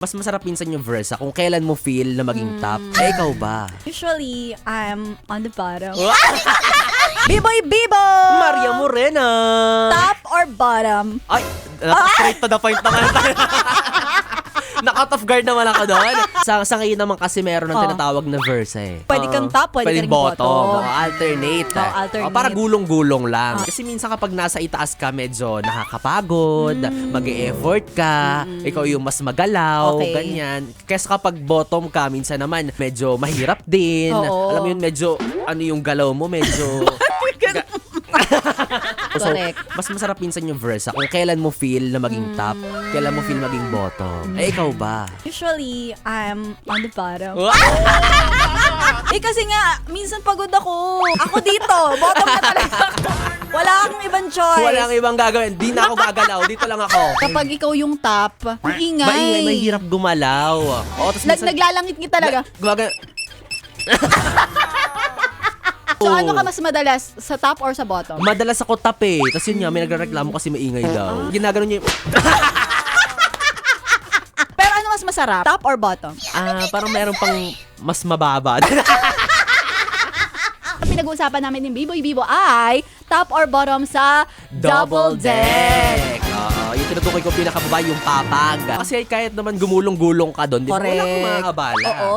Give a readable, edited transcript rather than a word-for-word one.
Mas masarap minsan yung versa kung kailan mo feel na maging top. Eh, ikaw ba? Usually, I'm on the bottom. Biboy Bibo! Maria Morena! Top or bottom? Ay, straight to the point naman tayo. Naka-out of guard naman ako doon. Sa ngayon naman kasi meron ng tinatawag na versa eh. Pwede kang top, pwede ka ring bottom. bottom. Alternate. alternate. Para gulong-gulong lang. Kasi minsan kapag nasa itaas ka, medyo nakakapagod, mag-e-effort ka, ikaw yung mas magalaw, Okay. ganyan. Kesa kapag bottom ka, minsan naman medyo mahirap din. Oo. Alam mo yun, medyo, ano yung galaw mo, medyo... So, Correct. mas masarap minsan yung versa kung kailan mo feel na maging top, kailan mo feel maging bottom. Eh, ikaw ba? Usually, I'm on the bottom. Kasi nga, minsan pagod ako. Ako dito, bottom na talaga ako. Wala akong ibang choice. Walang ibang gagawin. Di na ako gagalaw. Dito lang ako. Kapag ikaw yung top, ingay. Maingay, mahirap gumalaw. Oo, tapos minsan... Naglalangit kita talaga. So ano ka mas madalas, sa top or sa bottom? Madalas ako top eh. Tapos yun nga, may nagreklamo kasi maingay daw. Ginagano niya yung... Pero ano mas masarap, top or bottom? parang meron pang mas mababa. Ang pinag-uusapan namin ng Biboy Bibo ay top or bottom sa double deck. Yung tinutukoy ko pinakababa yung papag. Kasi kahit naman gumulong-gulong ka doon, di ba? Wala kang Correct. makakabala. Oo.